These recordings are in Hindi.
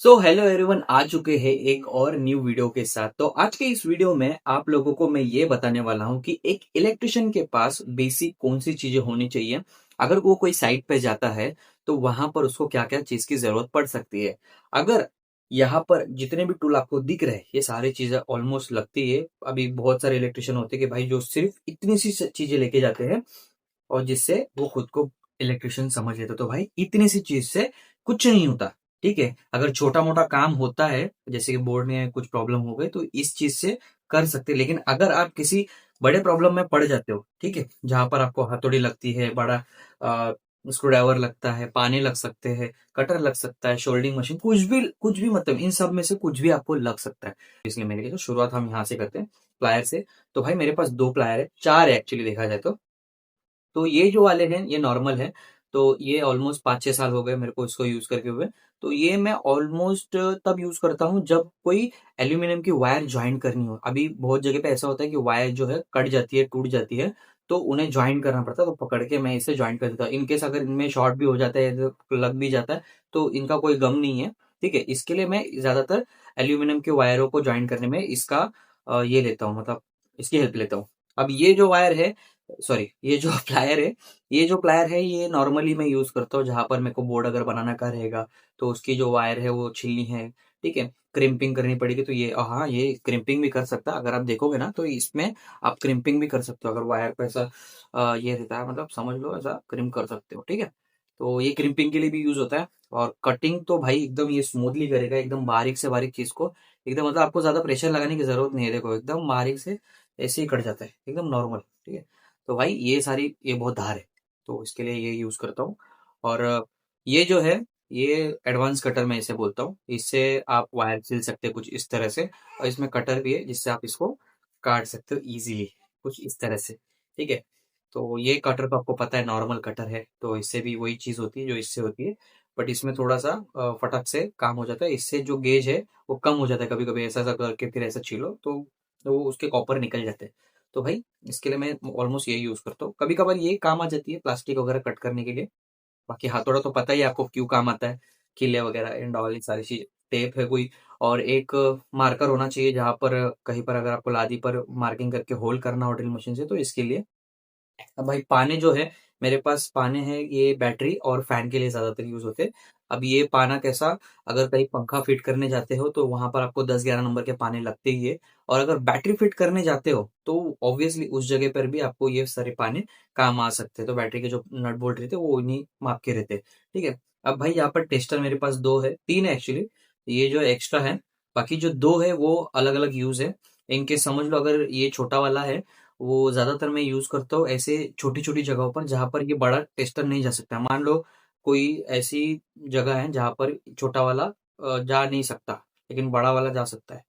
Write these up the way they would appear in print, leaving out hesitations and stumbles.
सो हेलो एवरीवन, आ चुके हैं एक और न्यू वीडियो के साथ। तो आज के इस वीडियो में आप लोगों को मैं ये बताने वाला हूँ कि एक इलेक्ट्रिशियन के पास बेसिक कौन सी चीजें होनी चाहिए। अगर वो कोई साइट पे जाता है तो वहां पर उसको क्या क्या चीज की जरूरत पड़ सकती है। अगर यहाँ पर जितने भी टूल आपको दिख रहे हैं ये सारी चीजें ऑलमोस्ट लगती है। अभी बहुत सारे इलेक्ट्रिशियन होते हैं कि भाई जो सिर्फ इतनी सी चीजें लेके जाते हैं और जिससे वो खुद को इलेक्ट्रिशियन समझ लेते। तो भाई इतनी सी चीज से कुछ नहीं होता। ठीक है, अगर छोटा मोटा काम होता है जैसे कि बोर्ड में कुछ प्रॉब्लम हो गई तो इस चीज से कर सकते हैं। लेकिन अगर आप किसी बड़े प्रॉब्लम में पड़ जाते हो, ठीक है, जहां पर आपको हथौड़ी लगती है, बड़ा स्क्रू ड्राइवर लगता है, पाने लग सकते हैं, कटर लग सकता है, शोल्डिंग मशीन, कुछ भी मतलब इन सब में से कुछ भी आपको लग सकता है। इसलिए मैंने कहा तो शुरुआत हम यहाँ से करते हैं, प्लायर से। तो भाई मेरे पास दो प्लायर है, चार है एक्चुअली देखा जाए तो ये जो वाले हैं ये नॉर्मल है। तो ये ऑलमोस्ट 5-6 साल हो गए मेरे को इसको यूज करके हुए। तो ये मैं ऑलमोस्ट तब यूज करता हूँ जब कोई एल्यूमिनियम की वायर ज्वाइन करनी हो। अभी बहुत जगह पे ऐसा होता है कि वायर जो है कट जाती है, टूट जाती है, तो उन्हें ज्वाइन करना पड़ता है। तो पकड़ के मैं इसे ज्वाइन कर देता हूँ। इनकेस अगर इनमें शॉर्ट भी हो जाता है, लग भी जाता है, तो इनका कोई गम नहीं है। ठीक है, इसके लिए मैं ज्यादातर एल्यूमिनियम के वायरों को ज्वाइन करने में इसका ये लेता हूँ, मतलब इसकी हेल्प लेता हूँ। अब ये जो वायर है, सॉरी, ये जो प्लायर है ये नॉर्मली मैं यूज करता हूँ जहां पर मेरे को बोर्ड अगर बनाना का रहेगा तो उसकी जो वायर है वो छिलनी है। ठीक है, क्रिम्पिंग करनी पड़ेगी तो ये, हाँ, ये क्रिम्पिंग भी कर सकता है। अगर आप देखोगे ना तो इसमें आप क्रिम्पिंग भी कर सकते हो। अगर वायर पे ऐसा ये रहता है, मतलब समझ लो ऐसा क्रिम कर सकते हो। ठीक है, तो ये क्रिम्पिंग के लिए भी यूज होता है। और कटिंग तो भाई एकदम ये स्मूथली करेगा, एकदम बारीक से बारीक चीज को एकदम, मतलब आपको ज्यादा प्रेशर लगाने की जरूरत नहीं है। देखो एकदम बारीक से ऐसे ही कट जाता है, एकदम नॉर्मल। ठीक है, तो भाई ये बहुत धार है, तो इसके लिए ये यूज करता हूँ। और ये जो है ये एडवांस कटर मैं इसे बोलता हूँ। इससे आप वायर सिल सकते हैं कुछ इस तरह से, और इसमें कटर भी है जिससे आप इसको काट सकते हो इजीली, कुछ इस तरह से। ठीक है, तो ये कटर तो आपको पता है नॉर्मल कटर है, तो इससे भी वही चीज होती है जो इससे होती है। बट इसमें थोड़ा सा फटक से काम हो जाता है। इससे जो गेज है वो कम हो जाता है। कभी कभी ऐसा ऐसा करके फिर ऐसा छीलो तो वो उसके कॉपर निकल जाते हैं। तो भाई इसके लिए मैं ऑलमोस्ट ये यूज करता हूँ। कभी कभार ये काम आ जाती है प्लास्टिक वगैरह कट करने के लिए। बाकी हाथौड़ा तो पता ही है आपको क्यों काम आता है, किले वगैरह एंड ऑल ये सारी चीज। टेप है कोई, और एक मार्कर होना चाहिए जहां पर कहीं पर अगर आपको लादी पर मार्किंग करके होल करना हो ड्रिल मशीन से, तो इसके लिए। अब भाई पाने जो है, मेरे पास पाने हैं ये बैटरी और फैन के लिए ज्यादातर यूज होते हैं। अब ये पाना कैसा, अगर कहीं पंखा फिट करने जाते हो तो वहां पर आपको 10-11 नंबर के पाने लगते ही है। और अगर बैटरी फिट करने जाते हो तो ऑब्वियसली उस जगह पर भी आपको ये सारे पाने काम आ सकते हैं। तो बैटरी के जो नट बोल्ट रहते हैं वो इन्हीं माप के रहते हैं। ठीक है, अब भाई यहाँ पर टेस्टर मेरे पास दो है, तीन है एक्चुअली, ये जो एक्स्ट्रा है। बाकी जो दो है वो अलग अलग यूज है। इनके समझ लो, अगर ये छोटा वाला है वो ज्यादातर मैं यूज करता हूँ ऐसे छोटी छोटी जगहों पर जहां पर ये बड़ा टेस्टर नहीं जा सकता। मान लो कोई ऐसी जगह है जहां पर छोटा वाला जा नहीं सकता लेकिन बड़ा वाला जा सकता है,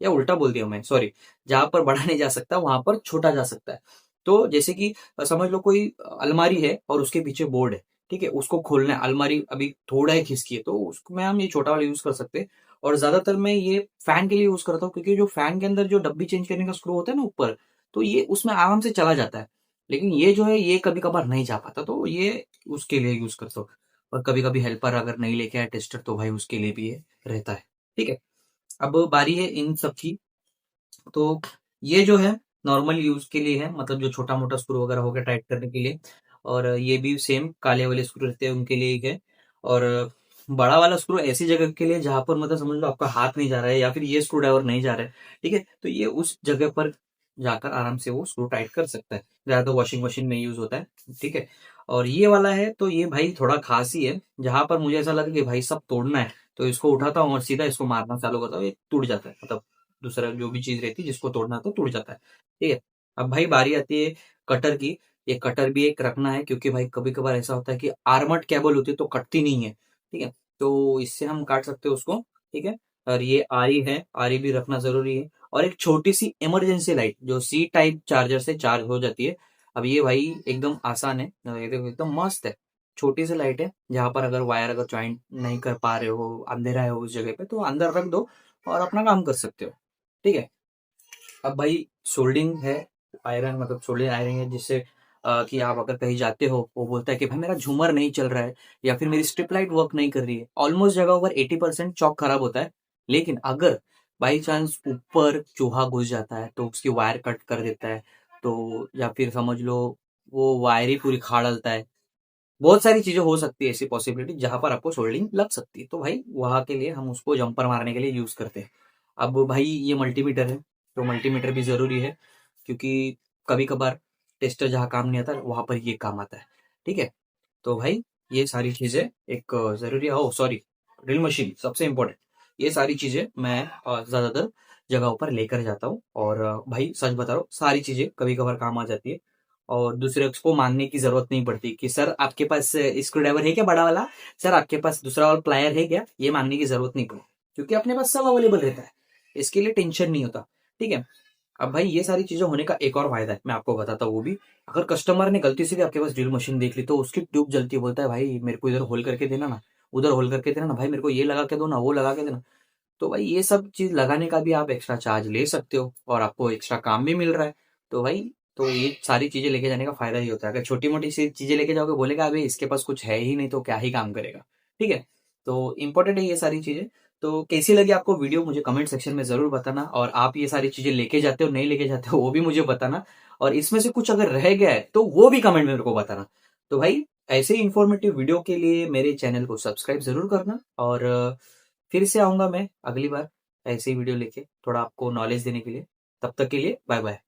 या उल्टा बोल दिया मैं, सॉरी। जहां पर बड़ा नहीं जा सकता वहां पर छोटा जा सकता है। तो जैसे कि समझ लो कोई अलमारी है और उसके पीछे बोर्ड है। ठीक है, उसको खोलना है, अलमारी अभी थोड़ा ही खिसकी है तो उसको में हम ये छोटा वाला यूज कर सकते हैं। और ज्यादातर मैं ये फैन के लिए यूज करता हूँ क्योंकि जो फैन के अंदर जो डब्बी चेंज करने का स्क्रू होता है ना ऊपर, तो ये उसमें आराम से चला जाता है। लेकिन ये जो है ये कभी कभार नहीं जा पाता, तो ये उसके लिए यूज करता हूँ। और कभी कभी हेल्पर अगर नहीं लेके आए टेस्टर तो भाई उसके लिए भी ये रहता है। ठीक है, अब बारी है इन सब की। तो ये जो है नॉर्मल यूज के लिए है, मतलब जो छोटा मोटा स्क्रू वगैरह हो गया टाइट करने के लिए। और ये भी सेम काले वाले स्क्रू रहते हैं उनके लिए ही है। और बड़ा वाला स्क्रू ऐसी जगह के लिए जहां पर मतलब समझ लो आपका हाथ नहीं जा रहा है या फिर ये स्क्रू ड्राइवर नहीं जा रहा है। ठीक है, तो ये उस जगह पर जाकर आराम से वो स्क्रू टाइट कर सकता है। ज्यादा तो वॉशिंग मशीन में यूज होता है। ठीक है, और ये वाला है तो ये भाई थोड़ा खास ही है। जहां पर मुझे ऐसा लगे कि भाई सब तोड़ना है तो इसको उठाता हूँ और सीधा इसको मारना चालू करता हूँ, ये टूट जाता है। मतलब दूसरा जो भी चीज रहती है जिसको तोड़ना तो टूट जाता है। ठीक है, अब भाई बारी आती है कटर की। ये कटर भी एक रखना है क्योंकि भाई कभी कभार ऐसा होता है कि आर्मर्ड केबल होती है तो कटती नहीं है। ठीक है, तो इससे हम काट सकते हैं उसको। ठीक है, और ये आरी है, आरी भी रखना जरूरी है। और एक छोटी सी इमरजेंसी लाइट जो सी टाइप चार्जर से चार्ज हो जाती है। अब ये भाई एकदम आसान है, ये देखो एकदम मस्त है। छोटी सी लाइट है जहां पर अगर वायर अगर ज्वाइंट नहीं कर पा रहे हो, अंधेरा है उस जगह पे, तो अंदर रख दो और अपना काम कर सकते हो। ठीक है, अब भाई सोल्डिंग है, आयरन मतलब सोल्डिंग आयरन है जिससे कि आप अगर कहीं जाते हो, वो बोलता है कि भाई मेरा झूमर नहीं चल रहा है या फिर मेरी स्ट्रिप लाइट वर्क नहीं कर रही है। ऑलमोस्ट जगहों पर 80% चॉक खराब होता है। लेकिन अगर बाई चांस ऊपर चूहा घुस जाता है तो उसकी वायर कट कर देता है, तो या फिर समझ लो वो वायर ही पूरी खाड़ डालता है। बहुत सारी चीजें हो सकती है ऐसी पॉसिबिलिटी जहां पर आपको सोल्डिंग लग सकती है, तो भाई वहां के लिए हम उसको जंपर मारने के लिए यूज करते हैं। अब भाई ये मल्टीमीटर है, तो मल्टीमीटर भी जरूरी है, क्योंकि कभी कभार टेस्टर जहाँ काम नहीं आता वहां पर ये काम आता है। ठीक है, तो भाई ये सारी चीजें एक जरूरी है। ओ सॉरी, ड्रिल मशीन सबसे इम्पोर्टेंट। ये सारी चीजें मैं ज्यादातर जगहों पर लेकर जाता हूँ, और भाई सच बता रहा हूँ सारी चीजें कभी कभार काम आ जाती है, और दूसरे को मांगने की जरूरत नहीं पड़ती कि सर आपके पास स्क्रू ड्राइवर है क्या बड़ा वाला, सर आपके पास दूसरा वाला प्लायर है क्या, ये मांगने की जरूरत नहीं पड़ती, क्योंकि अपने पास सब अवेलेबल रहता है। इसके लिए टेंशन नहीं होता। ठीक है, अब भाई ये सारी चीजें होने का एक और फायदा है, मैं आपको बताता हूँ वो भी। अगर कस्टमर ने गलती से भी आपके पास ड्रिल मशीन देख ली तो उसकी ट्यूब जलती है, बोलता है भाई मेरे को इधर होल करके देना ना, उधर होल करके देना ना, भाई मेरे को ये लगा के दो ना, वो लगा के देना। तो भाई ये सब चीज लगाने का भी आप एक्स्ट्रा चार्ज ले सकते हो, और आपको एक्स्ट्रा काम भी मिल रहा है। तो भाई तो ये सारी चीजें लेके जाने का फायदा ही होता है। अगर छोटी मोटी सी चीजें लेके जाओगे, बोलेगा अभी इसके पास कुछ है ही नहीं तो क्या ही काम करेगा। ठीक है, तो इंपॉर्टेंट है ये सारी चीजें। तो कैसी लगी आपको वीडियो मुझे कमेंट सेक्शन में जरूर बताना, और आप ये सारी चीजें लेके जाते हो नहीं लेके जाते हो वो भी मुझे बताना, और इसमें से कुछ अगर रह गया है तो वो भी कमेंट में मेरे को बताना। तो भाई ऐसे ही इंफॉर्मेटिव वीडियो के लिए मेरे चैनल को सब्सक्राइब जरूर करना, और फिर से आऊंगा मैं अगली बार ऐसे ही वीडियो लेके, थोड़ा आपको नॉलेज देने के लिए। तब तक के लिए बाय बाय।